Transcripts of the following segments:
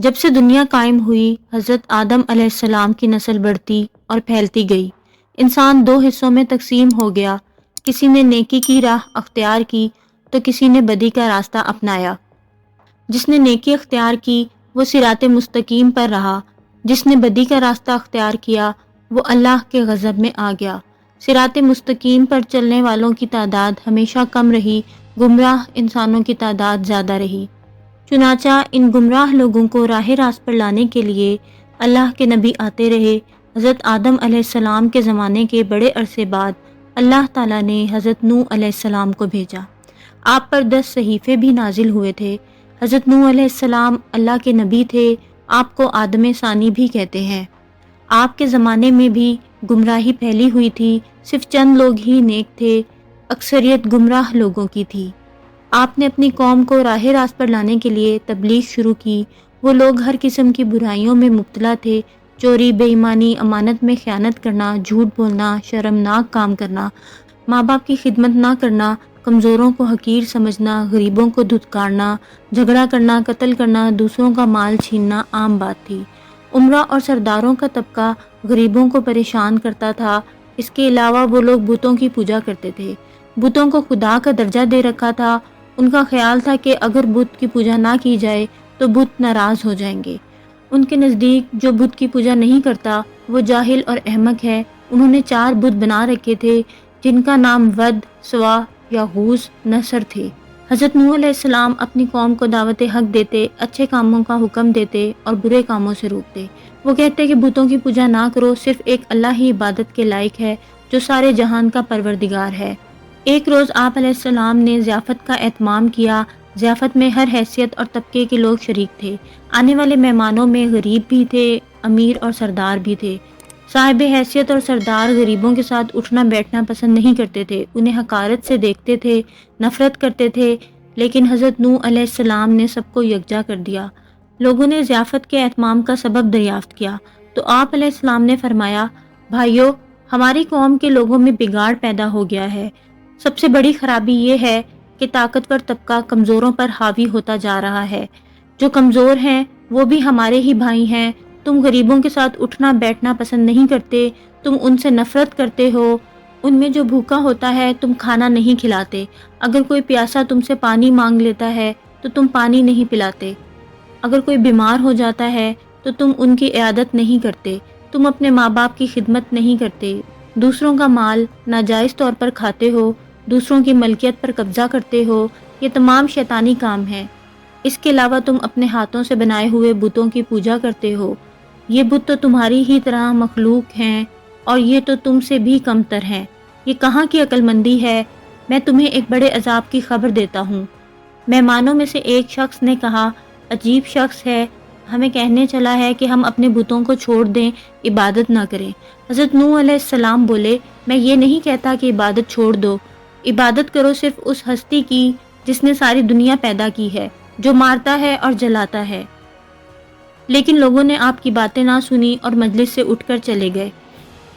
جب سے دنیا قائم ہوئی، حضرت آدم علیہ السلام کی نسل بڑھتی اور پھیلتی گئی۔ انسان دو حصوں میں تقسیم ہو گیا، کسی نے نیکی کی راہ اختیار کی تو کسی نے بدی کا راستہ اپنایا۔ جس نے نیکی اختیار کی وہ صراط مستقیم پر رہا، جس نے بدی کا راستہ اختیار کیا وہ اللہ کے غضب میں آ گیا۔ صراط مستقیم پر چلنے والوں کی تعداد ہمیشہ کم رہی، گمراہ انسانوں کی تعداد زیادہ رہی۔ چنانچہ ان گمراہ لوگوں کو راہ راست پر لانے کے لیے اللہ کے نبی آتے رہے۔ حضرت آدم علیہ السلام کے زمانے کے بڑے عرصے بعد اللہ تعالیٰ نے حضرت نوح علیہ السلام کو بھیجا۔ آپ پر 10 صحیفے بھی نازل ہوئے تھے۔ حضرت نوح علیہ السلام اللہ کے نبی تھے، آپ کو آدم ثانی بھی کہتے ہیں۔ آپ کے زمانے میں بھی گمراہی پھیلی ہوئی تھی، صرف چند لوگ ہی نیک تھے، اکثریت گمراہ لوگوں کی تھی۔ آپ نے اپنی قوم کو راہ راست پر لانے کے لیے تبلیغ شروع کی۔ وہ لوگ ہر قسم کی برائیوں میں مبتلا تھے، چوری، بے ایمانی، امانت میں خیانت کرنا، جھوٹ بولنا، شرمناک کام کرنا، ماں باپ کی خدمت نہ کرنا، کمزوروں کو حقیر سمجھنا، غریبوں کو دھتکارنا، جھگڑا کرنا، قتل کرنا، دوسروں کا مال چھیننا عام بات تھی۔ امراء اور سرداروں کا طبقہ غریبوں کو پریشان کرتا تھا۔ اس کے علاوہ وہ لوگ بتوں کی پوجا کرتے تھے، بتوں کو خدا کا درجہ دے رکھا تھا۔ ان کا خیال تھا کہ اگر بت کی پوجا نہ کی جائے تو بت ناراض ہو جائیں گے۔ ان کے نزدیک جو بت کی پوجا نہیں کرتا وہ جاہل اور احمق ہے۔ انہوں نے 4 بت بنا رکھے تھے جن کا نام ود، سوا، یغوث، نصر تھے۔ حضرت نوح علیہ السلام اپنی قوم کو دعوت حق دیتے، اچھے کاموں کا حکم دیتے اور برے کاموں سے روکتے۔ وہ کہتے کہ بتوں کی پوجا نہ کرو، صرف ایک اللہ ہی عبادت کے لائق ہے جو سارے جہان کا پروردگار ہے۔ ایک روز آپ علیہ السلام نے ضیافت کا اہتمام کیا۔ ضیافت میں ہر حیثیت اور طبقے کے لوگ شریک تھے۔ آنے والے مہمانوں میں غریب بھی تھے، امیر اور سردار بھی تھے۔ صاحب حیثیت اور سردار غریبوں کے ساتھ اٹھنا بیٹھنا پسند نہیں کرتے تھے، انہیں حقارت سے دیکھتے تھے، نفرت کرتے تھے، لیکن حضرت نوح علیہ السلام نے سب کو یکجا کر دیا۔ لوگوں نے ضیافت کے اہتمام کا سبب دریافت کیا تو آپ علیہ السلام نے فرمایا، بھائیو، ہماری قوم کے لوگوں میں بگاڑ پیدا ہو گیا ہے۔ سب سے بڑی خرابی یہ ہے کہ طاقتور طبقہ کمزوروں پر حاوی ہوتا جا رہا ہے۔ جو کمزور ہیں وہ بھی ہمارے ہی بھائی ہیں۔ تم غریبوں کے ساتھ اٹھنا بیٹھنا پسند نہیں کرتے، تم ان سے نفرت کرتے ہو۔ ان میں جو بھوکا ہوتا ہے تم کھانا نہیں کھلاتے، اگر کوئی پیاسا تم سے پانی مانگ لیتا ہے تو تم پانی نہیں پلاتے، اگر کوئی بیمار ہو جاتا ہے تو تم ان کی عیادت نہیں کرتے، تم اپنے ماں باپ کی خدمت نہیں کرتے، دوسروں کا مال ناجائز طور پر کھاتے ہو، دوسروں کی ملکیت پر قبضہ کرتے ہو۔ یہ تمام شیطانی کام ہیں۔ اس کے علاوہ تم اپنے ہاتھوں سے بنائے ہوئے بتوں کی پوجا کرتے ہو۔ یہ بت تو تمہاری ہی طرح مخلوق ہیں اور یہ تو تم سے بھی کم تر ہیں۔ یہ کہاں کی عقل مندی ہے؟ میں تمہیں ایک بڑے عذاب کی خبر دیتا ہوں۔ مہمانوں میں سے ایک شخص نے کہا، عجیب شخص ہے، ہمیں کہنے چلا ہے کہ ہم اپنے بتوں کو چھوڑ دیں، عبادت نہ کریں۔ حضرت نوح علیہ السلام بولے، میں یہ نہیں کہتا کہ عبادت چھوڑ دو، عبادت کرو صرف اس ہستی کی جس نے ساری دنیا پیدا کی ہے، جو مارتا ہے اور جلاتا ہے۔ لیکن لوگوں نے آپ کی باتیں نہ سنی اور مجلس سے اٹھ کر چلے گئے۔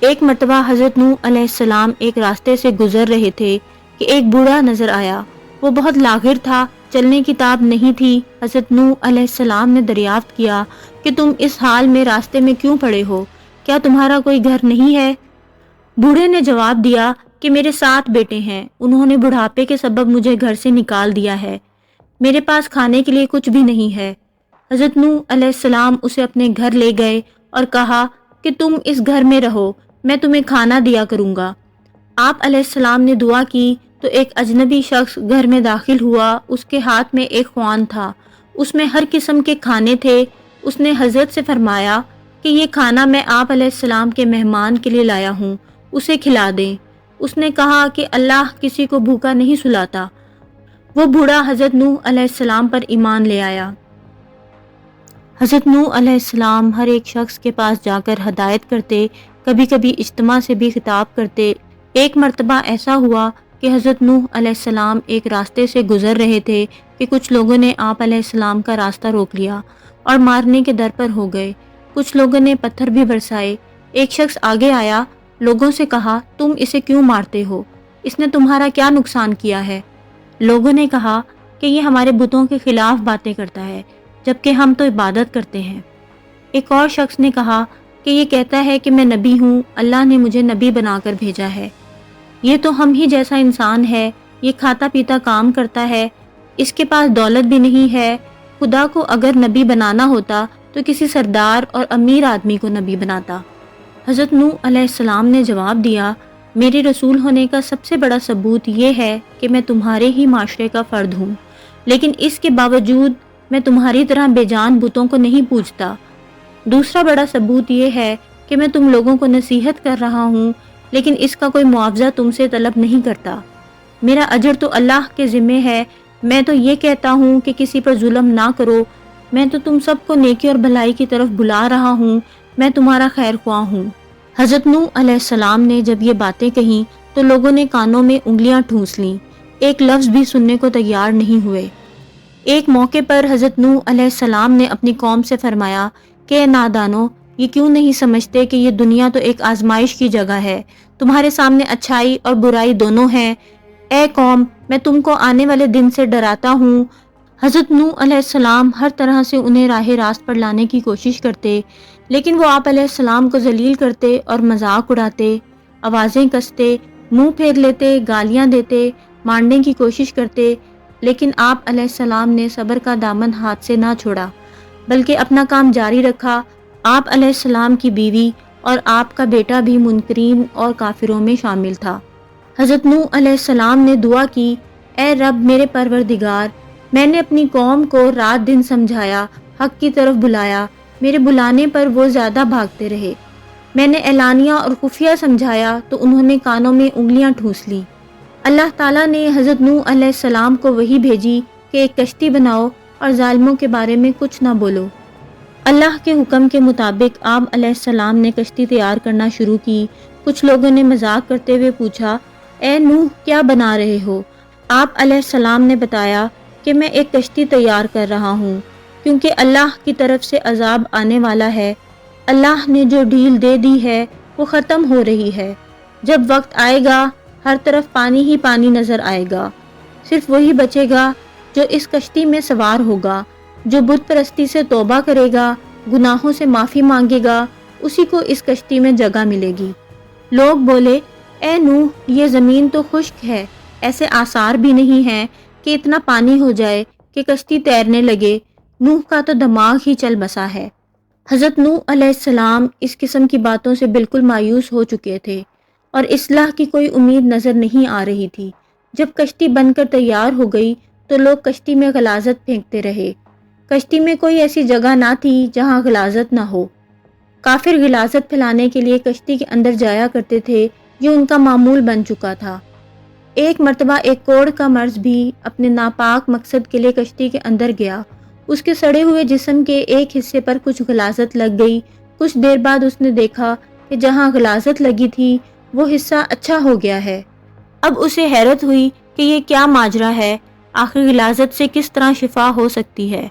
ایک مرتبہ حضرت نوح علیہ السلام ایک راستے سے گزر رہے تھے کہ ایک بوڑھا نظر آیا۔ وہ بہت لاغر تھا، چلنے کی تاب نہیں تھی۔ حضرت نوح علیہ السلام نے دریافت کیا کہ تم اس حال میں راستے میں کیوں پڑے ہو؟ کیا تمہارا کوئی گھر نہیں ہے؟ بوڑھے نے جواب دیا کہ میرے 7 بیٹے ہیں، انہوں نے بڑھاپے کے سبب مجھے گھر سے نکال دیا ہے، میرے پاس کھانے کے لیے کچھ بھی نہیں ہے۔ حضرت نوح علیہ السلام اسے اپنے گھر لے گئے اور کہا کہ تم اس گھر میں رہو، میں تمہیں کھانا دیا کروں گا۔ آپ علیہ السلام نے دعا کی تو ایک اجنبی شخص گھر میں داخل ہوا۔ اس کے ہاتھ میں ایک خوان تھا، اس میں ہر قسم کے کھانے تھے۔ اس نے حضرت سے فرمایا کہ یہ کھانا میں آپ علیہ السلام کے مہمان کے لیے لایا ہوں، اسے کھلا دیں۔ اس نے کہا کہ اللہ کسی کو بھوکا نہیں سلاتا۔ وہ بوڑھا حضرت نوح علیہ السلام پر ایمان لے آیا۔ حضرت نوح علیہ السلام ہر ایک شخص کے پاس جا کر ہدایت کرتے، کبھی کبھی اجتماع سے بھی خطاب کرتے۔ ایک مرتبہ ایسا ہوا کہ حضرت نوح علیہ السلام ایک راستے سے گزر رہے تھے کہ کچھ لوگوں نے آپ علیہ السلام کا راستہ روک لیا اور مارنے کے در پر ہو گئے۔ کچھ لوگوں نے پتھر بھی برسائے۔ ایک شخص آگے آیا، لوگوں سے کہا، تم اسے کیوں مارتے ہو؟ اس نے تمہارا کیا نقصان کیا ہے؟ لوگوں نے کہا کہ یہ ہمارے بتوں کے خلاف باتیں کرتا ہے، جبکہ ہم تو عبادت کرتے ہیں۔ ایک اور شخص نے کہا کہ یہ کہتا ہے کہ میں نبی ہوں، اللہ نے مجھے نبی بنا کر بھیجا ہے۔ یہ تو ہم ہی جیسا انسان ہے، یہ کھاتا پیتا کام کرتا ہے، اس کے پاس دولت بھی نہیں ہے۔ خدا کو اگر نبی بنانا ہوتا تو کسی سردار اور امیر آدمی کو نبی بناتا۔ حضرت نوح علیہ السلام نے جواب دیا، میرے رسول ہونے کا سب سے بڑا ثبوت یہ ہے کہ میں تمہارے ہی معاشرے کا فرد ہوں، لیکن اس کے باوجود میں تمہاری طرح بے جان بتوں کو نہیں پوجتا۔ دوسرا بڑا ثبوت یہ ہے کہ میں تم لوگوں کو نصیحت کر رہا ہوں، لیکن اس کا کوئی معاوضہ تم سے طلب نہیں کرتا۔ میرا اجر تو اللہ کے ذمہ ہے۔ میں تو یہ کہتا ہوں کہ کسی پر ظلم نہ کرو۔ میں تو تم سب کو نیکی اور بھلائی کی طرف بلا رہا ہوں۔ میں تمہارا خیر خواہ ہوں۔ حضرت نوح علیہ السلام نے جب یہ باتیں کہیں تو لوگوں نے کانوں میں انگلیاں ٹھونس لیں، ایک لفظ بھی سننے کو تیار نہیں ہوئے۔ ایک موقع پر حضرت نوح علیہ السلام نے اپنی قوم سے فرمایا کہ اے نادانو، یہ کیوں نہیں سمجھتے کہ یہ دنیا تو ایک آزمائش کی جگہ ہے، تمہارے سامنے اچھائی اور برائی دونوں ہیں۔ اے قوم، میں تم کو آنے والے دن سے ڈراتا ہوں۔ حضرت نوح علیہ السلام ہر طرح سے انہیں راہ راست پر لانے کی کوشش کرتے، لیکن وہ آپ علیہ السلام کو ذلیل کرتے اور مذاق اڑاتے، آوازیں کستے، منہ پھیر لیتے، گالیاں دیتے، مارنے کی کوشش کرتے، لیکن آپ علیہ السلام نے صبر کا دامن ہاتھ سے نہ چھوڑا، بلکہ اپنا کام جاری رکھا۔ آپ علیہ السلام کی بیوی اور آپ کا بیٹا بھی منکرین اور کافروں میں شامل تھا۔ حضرت نوح علیہ السلام نے دعا کی، اے رب میرے پروردگار، میں نے اپنی قوم کو رات دن سمجھایا، حق کی طرف بلایا، میرے بلانے پر وہ زیادہ بھاگتے رہے۔ میں نے اعلانیہ اور خفیہ سمجھایا تو انہوں نے کانوں میں انگلیاں ٹھونس لی۔ اللہ تعالیٰ نے حضرت نوح علیہ السلام کو وحی بھیجی کہ ایک کشتی بناؤ اور ظالموں کے بارے میں کچھ نہ بولو۔ اللہ کے حکم کے مطابق آپ علیہ السلام نے کشتی تیار کرنا شروع کی۔ کچھ لوگوں نے مذاق کرتے ہوئے پوچھا، اے نوح کیا بنا رہے ہو؟ آپ علیہ السلام نے بتایا کہ میں ایک کشتی تیار کر رہا ہوں، کیونکہ اللہ کی طرف سے عذاب آنے والا ہے۔ اللہ نے جو ڈھیل دے دی ہے وہ ختم ہو رہی ہے۔ جب وقت آئے گا ہر طرف پانی ہی پانی نظر آئے گا، صرف وہی بچے گا جو اس کشتی میں سوار ہوگا، جو بت پرستی سے توبہ کرے گا، گناہوں سے معافی مانگے گا، اسی کو اس کشتی میں جگہ ملے گی۔ لوگ بولے، اے نوح یہ زمین تو خشک ہے، ایسے آثار بھی نہیں ہیں کہ اتنا پانی ہو جائے کہ کشتی تیرنے لگے۔ نوح کا تو دماغ ہی چل بسا ہے۔ حضرت نوح علیہ السلام اس قسم کی باتوں سے بالکل مایوس ہو چکے تھے اور اصلاح کی کوئی امید نظر نہیں آ رہی تھی۔ جب کشتی بن کر تیار ہو گئی تو لوگ کشتی میں غلاظت پھینکتے رہے۔ کشتی میں کوئی ایسی جگہ نہ تھی جہاں غلاظت نہ ہو۔ کافر غلاظت پھیلانے کے لیے کشتی کے اندر جایا کرتے تھے، یہ ان کا معمول بن چکا تھا۔ ایک مرتبہ ایک کوڑ کا مرض بھی اپنے ناپاک مقصد کے لیے کشتی کے اندر گیا۔ اس کے سڑے ہوئے جسم کے ایک حصے پر کچھ غلاظت لگ گئی۔ کچھ دیر بعد اس نے دیکھا کہ جہاں غلاظت لگی تھی وہ حصہ اچھا ہو گیا ہے۔ اب اسے حیرت ہوئی کہ یہ کیا ماجرا ہے، آخر غلاظت سے کس طرح شفا ہو سکتی ہے۔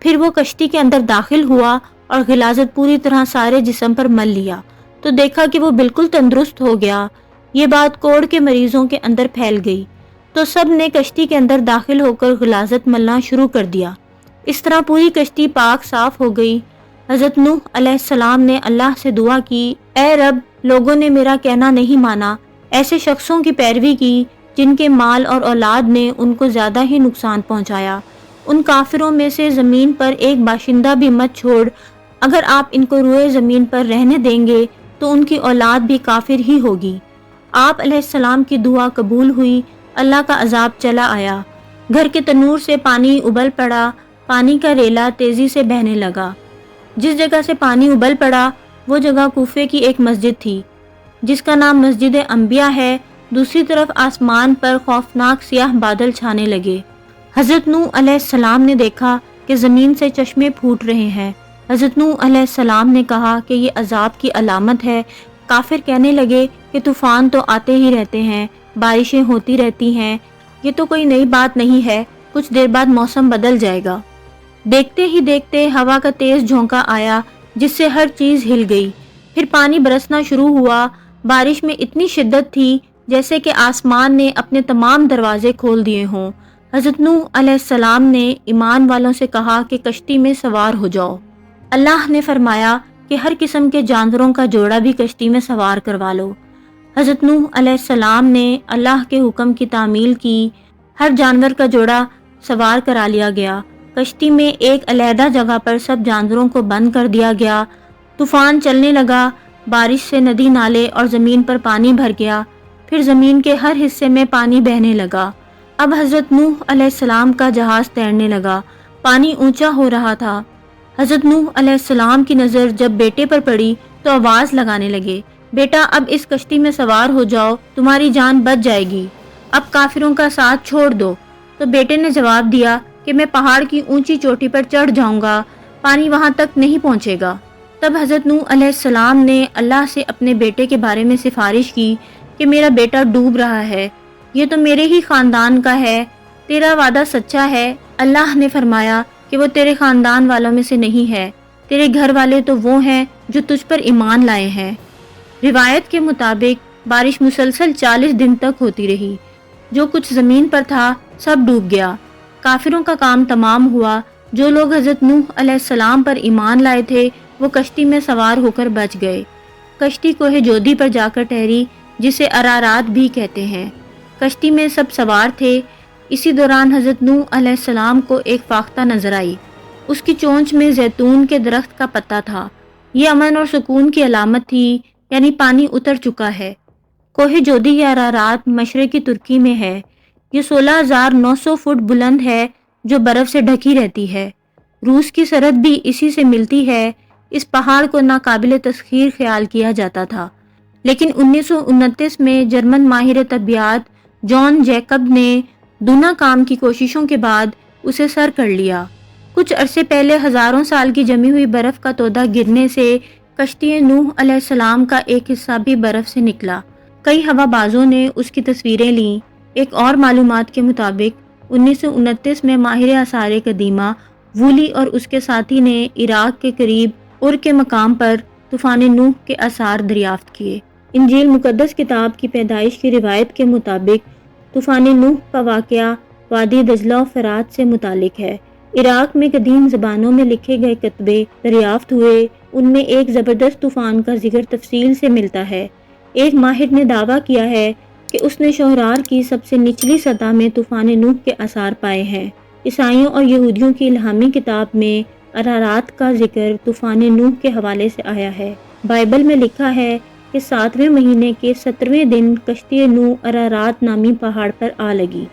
پھر وہ کشتی کے اندر داخل ہوا اور غلاظت پوری طرح سارے جسم پر مل لیا تو دیکھا کہ وہ بالکل تندرست ہو گیا۔ یہ بات کوڑ کے مریضوں کے اندر پھیل گئی تو سب نے کشتی کے اندر داخل ہو کر غلاظت ملنا شروع کر دیا۔ اس طرح پوری کشتی پاک صاف ہو گئی۔ حضرت نوح علیہ السلام نے اللہ سے دعا کی، اے رب لوگوں نے میرا کہنا نہیں مانا، ایسے شخصوں کی پیروی کی جن کے مال اور اولاد نے ان کو زیادہ ہی نقصان پہنچایا۔ ان کافروں میں سے زمین پر ایک باشندہ بھی مت چھوڑ، اگر آپ ان کو روئے زمین پر رہنے دیں گے تو ان کی اولاد بھی کافر ہی ہوگی۔ آپ علیہ السلام کی دعا قبول ہوئی، اللہ کا عذاب چلا آیا، گھر کے تنور سے پانی ابل پڑا، پانی کا ریلا تیزی سے بہنے لگا۔ جس جگہ سے پانی ابل پڑا وہ جگہ کوفے کی ایک مسجد تھی جس کا نام مسجد انبیاء ہے۔ دوسری طرف آسمان پر خوفناک سیاہ بادل چھانے لگے۔ حضرت نوح علیہ السلام نے دیکھا کہ زمین سے چشمے پھوٹ رہے ہیں۔ حضرت نوح علیہ السلام نے کہا کہ یہ عذاب کی علامت ہے۔ کافر کہنے لگے کہ طوفان تو آتے ہی رہتے ہیں، بارشیں ہوتی رہتی ہیں، یہ تو کوئی نئی بات نہیں ہے، کچھ دیر بعد موسم بدل جائے گا۔ دیکھتے ہی دیکھتے ہوا کا تیز جھونکا آیا جس سے ہر چیز ہل گئی۔ پھر پانی برسنا شروع ہوا۔ بارش میں اتنی شدت تھی جیسے کہ آسمان نے اپنے تمام دروازے کھول دیے ہوں۔ حضرت نوح علیہ السلام نے ایمان والوں سے کہا کہ کشتی میں سوار ہو جاؤ۔ اللہ نے فرمایا کہ ہر قسم کے جانوروں کا جوڑا بھی کشتی میں سوار کروا لو۔ حضرت نوح علیہ السلام نے اللہ کے حکم کی تعمیل کی، ہر جانور کا جوڑا سوار کرا لیا گیا۔ کشتی میں ایک علیحدہ جگہ پر سب جانوروں کو بند کر دیا گیا۔ طوفان چلنے لگا، بارش سے ندی نالے اور زمین پر پانی بھر گیا، پھر زمین کے ہر حصے میں پانی بہنے لگا۔ اب حضرت نوح علیہ السلام کا جہاز تیرنے لگا، پانی اونچا ہو رہا تھا۔ حضرت نوح علیہ السلام کی نظر جب بیٹے پر پڑی تو آواز لگانے لگے، بیٹا اب اس کشتی میں سوار ہو جاؤ، تمہاری جان بچ جائے گی، اب کافروں کا ساتھ چھوڑ دو۔ تو بیٹے نے جواب دیا کہ میں پہاڑ کی اونچی چوٹی پر چڑھ جاؤں گا، پانی وہاں تک نہیں پہنچے گا۔ تب حضرت نوح علیہ السلام نے اللہ سے اپنے بیٹے کے بارے میں سفارش کی کہ میرا بیٹا ڈوب رہا ہے، یہ تو میرے ہی خاندان کا ہے، تیرا وعدہ سچا ہے۔ اللہ نے فرمایا کہ وہ تیرے خاندان والوں میں سے نہیں ہے، تیرے گھر والے تو وہ ہیں جو تجھ پر ایمان لائے ہیں۔ روایت کے مطابق بارش مسلسل 40 دن تک ہوتی رہی، جو کچھ زمین پر تھا سب ڈوب گیا۔ کافروں کا کام تمام ہوا، جو لوگ حضرت نوح علیہ السلام پر ایمان لائے تھے وہ کشتی میں سوار ہو کر بچ گئے۔ کشتی کوہ جودی پر جا کر ٹھہری، جسے ارارات بھی کہتے ہیں۔ کشتی میں سب سوار تھے۔ اسی دوران حضرت نوح علیہ السلام کو ایک فاختہ نظر آئی، اس کی چونچ میں زیتون کے درخت کا پتا تھا۔ یہ امن اور سکون کی علامت تھی، یعنی پانی اتر چکا ہے۔ کوہ جودی یا ارارات مشرقی ترکی میں ہے۔ یہ 16,900 فٹ بلند ہے جو برف سے ڈھکی رہتی ہے۔ روس کی سرحد بھی اسی سے ملتی ہے۔ اس پہاڑ کو ناقابل تسخیر خیال کیا جاتا تھا، لیکن 1929 میں جرمن ماہر طبیعیات جان جیکب نے دونا کام کی کوششوں کے بعد اسے سر کر لیا۔ کچھ عرصے پہلے ہزاروں سال کی جمی ہوئی برف کا تودہ گرنے سے کشتی نوح علیہ السلام کا ایک حصہ بھی برف سے نکلا۔ کئی ہوا بازوں نے اس کی تصویریں لیں۔ ایک اور معلومات کے مطابق 1929 میں ماہر آثار قدیمہ وولی اور اس کے ساتھی نے عراق کے قریب ار کے مقام پر طوفان نوح کے آثار دریافت کیے۔ انجیل مقدس کتاب کی پیدائش کی روایت کے مطابق طوفان نوح کا واقعہ وادی دجلہ و فرات سے متعلق ہے۔ عراق میں قدیم زبانوں میں لکھے گئے کتبے دریافت ہوئے، ان میں ایک زبردست طوفان کا ذکر تفصیل سے ملتا ہے۔ ایک ماہر نے دعویٰ کیا ہے کہ اس نے شوہرار کی سب سے نچلی سطح میں طوفان نوح کے آثار پائے ہیں۔ عیسائیوں اور یہودیوں کی الہامی کتاب میں ارارات کا ذکر طوفان نوح کے حوالے سے آیا ہے۔ بائبل میں لکھا ہے کہ 7ویں مہینے کے 17ویں دن کشتی نوح ارارات نامی پہاڑ پر آ لگی۔